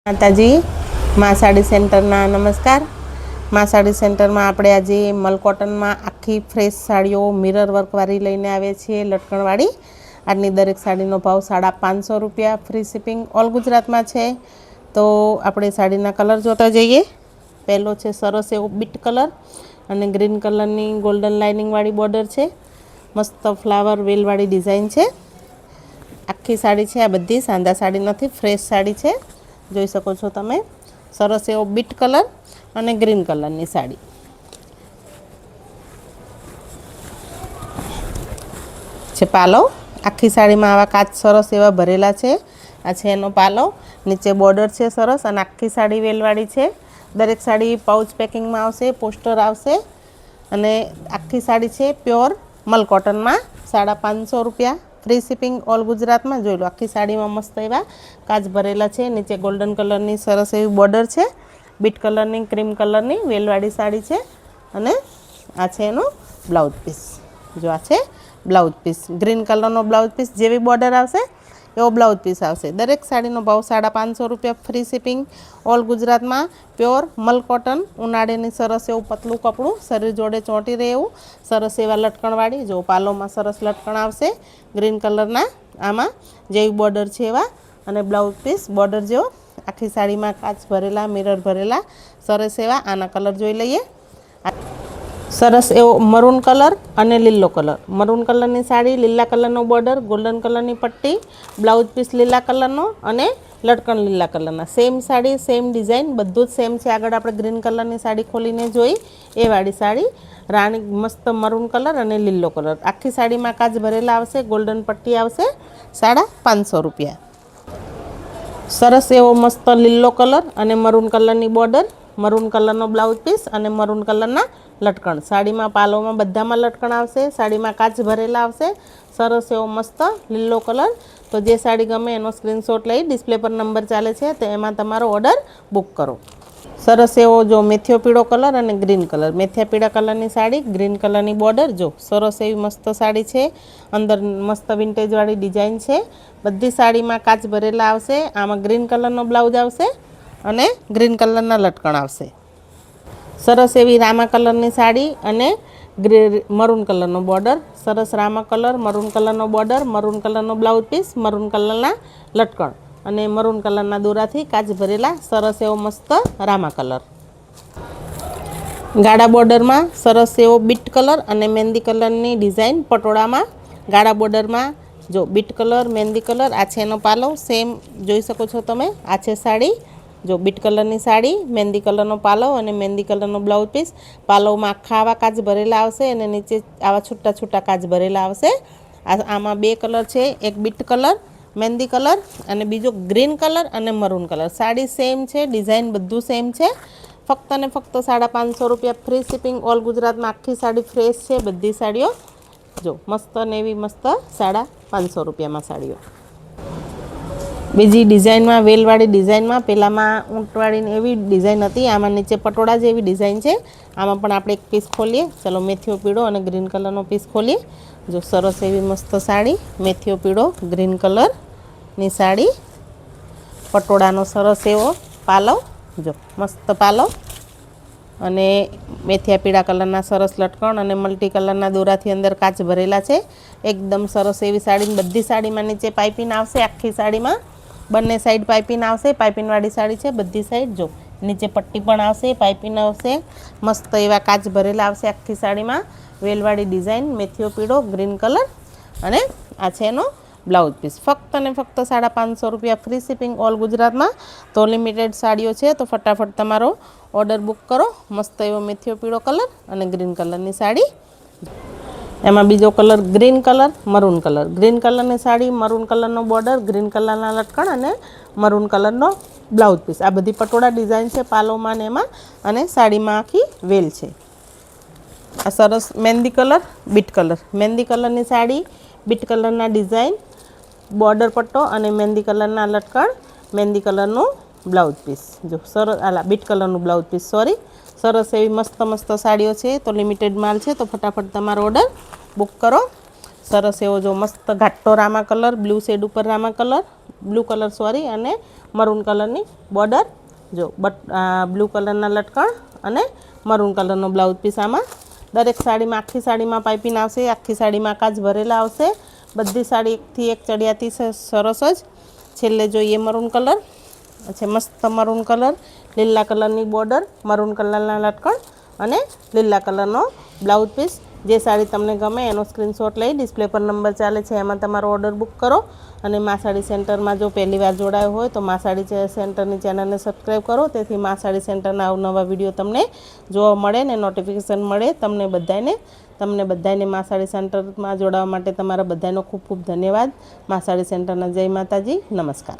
માતાજી મા સાડી સેન્ટરના નમસ્કાર। મા સાડી સેન્ટરમાં આપણે આજે મલ કોટનમાં આખી ફ્રેશ સાડીઓ મિરર વર્કવાળી લઈને આવ્યા છીએ, લટકણવાળી। આજની દરેક સાડીનો ભાવ 550 રૂપિયા, ફ્રી શિપિંગ ઓલ ગુજરાતમાં છે। તો આપણે સાડીના કલર જોતા જઈએ। પહેલો છે સરસ એવો બીટ કલર અને ગ્રીન કલરની ગોલ્ડન લાઇનિંગવાળી બોર્ડર છે, મસ્ત ફ્લાવર વેલવાળી ડિઝાઇન છે। આખી સાડી છે, આ બધી સાંદા સાડી નથી, ફ્રેશ સાડી છે। જોઈ શકો છો તમે, સરસ એવો બીટ કલર અને ગ્રીન કલરની સાડી છે। પાલો આખી સાડીમાં આવા કાચ સરસ એવા ભરેલા છે। આ છે એનો પાલો, નીચે બોર્ડર છે સરસ અને આખી સાડી વેલવાળી છે। દરેક સાડી પાઉચ પેકિંગમાં આવશે, પોસ્ટર આવશે અને આખી સાડી છે પ્યોર મલ કોટનમાં 550 રૂપિયા, ફ્રી શિપિંગ ઓલ ગુજરાતમાં। જોઈ લો, આખી સાડીમાં મસ્ત એવા કાચ ભરેલા છે। નીચે ગોલ્ડન કલરની સરસ એવી બોર્ડર છે, બીટ કલરની ક્રીમ કલરની વેલવાળી સાડી છે અને આ છે એનો બ્લાઉઝ પીસ। જો આ છે બ્લાઉઝ પીસ, ગ્રીન કલરનો બ્લાઉઝ પીસ, જેવી બોર્ડર આવશે એવો બ્લાઉઝ પીસ આવશે। દરેક સાડીનો ભાવ 550 રૂપિયા, ફ્રી શિપિંગ ઓલ ગુજરાતમાં। પ્યોર મલ કોટન, ઉનાળાની સરસ એવું પતલું કપડું, શરીર જોડે ચોંટી રહે એવું, સરસ એવા લટકણવાળી। જો પાલોમાં સરસ લટકણ આવશે ગ્રીન કલરના, આમાં જેવી બોર્ડર છે એવા અને બ્લાઉઝ પીસ બોર્ડર જેવો। આખી સાડીમાં કાચ ભરેલા, મિરર ભરેલા, સરસ એવા। આના કલર જોઈ લઈએ। સરસ એવો મરૂન કલર અને લીલો કલર, મરૂન કલરની સાડી, લીલા કલરનો બોર્ડર, ગોલ્ડન કલરની પટ્ટી, બ્લાઉઝ પીસ લીલા કલરનો અને લટકણ લીલા કલરના। સેમ સાડી, સેમ ડિઝાઇન, બધું જ સેમ છે। આગળ આપણે ગ્રીન કલરની સાડી ખોલીને જોઈ એ વાળી સાડી, રાણી મસ્ત મરૂન કલર અને લીલો કલર, આખી સાડીમાં કાચ ભરેલા આવશે, ગોલ્ડન પટ્ટી આવશે। 550 રૂપિયા। સરસ એવો મસ્ત લીલો કલર અને મરૂન કલરની બોર્ડર, મરૂન કલરનો બ્લાઉઝ પીસ અને મરૂન કલરના લટકણ। સાડીમાં પાલોમાં બધામાં લટકણ આવશે, સાડીમાં કાચ ભરેલા આવશે। સરસ એવો મસ્ત લીલો કલર। તો જે સાડી ગમે એનો સ્ક્રીનશોટ લઈ ડિસ્પ્લે પર નંબર ચાલે છે તો એમાં તમારો ઓર્ડર બુક કરો। સરસ એવો જો મેથિયો પીળો કલર અને ગ્રીન કલર, મેથિયા પીળા કલરની સાડી, ગ્રીન કલરની બોર્ડર। જો સરસ એવી મસ્ત સાડી છે, અંદર મસ્ત વિન્ટેજવાળી ડિઝાઇન છે। બધી સાડીમાં કાચ ભરેલા આવશે, આમાં ગ્રીન કલરનો બ્લાઉઝ આવશે અને ગ્રીન કલરના લટકણ આવશે। સરસ એવી રામા કલરની સાડી અને મરૂન કલરનો બોર્ડર, સરસ રામા કલર, મરૂન કલરનો બોર્ડર, મરૂન કલરનો બ્લાઉઝ પીસ, મરૂન કલરના લટકણ અને મરૂન કલરના દોરાથી કાચ ભરેલા, સરસ એવો મસ્ત રામા કલર। ગાળા બોર્ડરમાં સરસ એવો બીટ કલર અને મહેંદી કલરની ડિઝાઇન પટોળામાં, ગાળા બોર્ડરમાં જો બીટ કલર, મહેંદી કલર। આ છે એનો પાલો, સેમ જોઈ શકો છો તમે। આ છે સાડી, જો બીટ કલરની સાડી, મહેંદી કલરનો પાલો અને મહેંદી કલરનો બ્લાઉઝ પીસ। પાલોમાં આખા આવા કાચ ભરેલા આવશે અને નીચે આવા છૂટા છૂટા કાચ ભરેલા આવશે। આમાં બે કલર છે, એક બીટ કલર મહેંદી કલર અને બીજો ગ્રીન કલર અને મરૂન કલર। સાડી સેમ છે, ડિઝાઇન બધું સેમ છે। ફક્ત ને ફક્ત 550 રૂપિયા, ફ્રી શિપિંગ ઓલ ગુજરાતમાં। આખી સાડી ફ્રેશ છે, બધી સાડીઓ જો મસ્ત ને એવી મસ્ત 550 રૂપિયામાં સાડીઓ। બીજી ડિઝાઇનમાં, વેલવાળી ડિઝાઇનમાં, પહેલાંમાં ઊંટવાળીને એવી ડિઝાઇન હતી, આમાં નીચે પટોળા જેવી ડિઝાઇન છે। આમાં પણ આપણે એક પીસ ખોલીએ, ચલો મેથિયો પીળો અને ગ્રીન કલરનો પીસ ખોલીએ। જો સરસ એવી મસ્ત સાડી, મેથિયો પીળો ગ્રીન કલરની સાડી, પટોળાનો સરસ એવો પાલો, જો મસ્ત પાલો અને મેથિયા પીળા કલરના સરસ લટકણ અને મલ્ટી કલરના દોરાથી અંદર કાચ ભરેલા છે। એકદમ સરસ એવી સાડી, બધી સાડીમાં નીચે પાઇપિંગ આવશે, આખી સાડીમાં બંને સાઈડ પાઇપિંગ આવશે, પાઇપિંગવાળી સાડી છે બધી સાઈડ। જો નીચે પટ્ટી પણ આવશે, પાઇપિંગ આવશે, મસ્ત એવા કાચ ભરેલા આવશે આખી સાડીમાં, વેલવાળી ડિઝાઇન, મેથિયો પીળો ગ્રીન કલર અને આ છે એનો બ્લાઉઝ પીસ। ફક્ત ને ફક્ત 550 રૂપિયા, ફ્રી શિપિંગ ઓલ ગુજરાતમાં। તો લિમિટેડ સાડીઓ છે, તો ફટાફટ તમારો ઓર્ડર બુક કરો। મસ્ત એવો મેથિયો પીળો કલર અને ગ્રીન કલરની સાડી, એમાં બીજો colour green colour, maroon colour, green કલરની સાડી, મરૂન કલરનો બોર્ડર, ગ્રીન કલરના લટકણ અને મરૂન કલરનો બ્લાઉઝ પીસ। આ બધી પટોળા ડિઝાઇન છે પાલોમાં ને એમાં, અને સાડીમાં આખી વેલ છે। આ સરસ મહેંદી કલર, બીટ કલર, મહેંદી કલરની સાડી, બીટ કલરના ડિઝાઇન, બોર્ડર પટ્ટો અને મહેંદી કલરના લટકણ, મહેંદી કલરનું બ્લાઉઝ પીસ। જો સરસ, બીટ કલરનું બ્લાઉઝ પીસ, સોરી। સરસ એવી મસ્ત મસ્ત સાડીઓ છે, તો લિમિટેડ માલ છે, તો ફટાફટ તમારો ઓર્ડર બુક કરો। સરસ એવો જો મસ્ત ઘાટો રામા કલર, બ્લુ શેડ ઉપર Rama colour, blue colour sorry, અને મરૂન કલરની બોર્ડર, જો બ્લુ કલરના લટકણ અને મરૂન કલરનો બ્લાઉઝ પીસ. આમાં દરેક સાડીમાં આખી સાડીમાં પાઇપિંગ આવશે, આખી સાડીમાં કાચ ભરેલા આવશે. બધી સાડી એકથી એક ચડિયાતી સરસ જ. છેલ્લે જોઈએ મરૂન કલર છે, મસ્ત મરૂન કલર, લીલા કલરની બોર્ડર, મરૂન કલરના લટકણ અને લીલા કલરનો બ્લાઉઝ પીસ. જે સાડી તમને ગમે એનો સ્ક્રીનશોટ લઈ ડિસ્પ્લે પર નંબર ચાલે છે એમાં તમારો ઓર્ડર બુક કરો. અને મા સાડી સેન્ટરમાં જો પહેલી વાર જોડાયો હોય તો મા સાડી સેન્ટરની ચેનલને સબસ્ક્રાઈબ કરો, તેથી મા સાડી સેન્ટરના અવનવા વિડીયો તમને જોવા મળે ને નોટિફિકેશન મળે તમને બધાને. મા સાડી સેન્ટરમાં જોડાવા માટે તમારા બધાનો ખૂબ ખૂબ ધન્યવાદ. મા સાડી સેન્ટરના જય માતાજી, નમસ્કાર.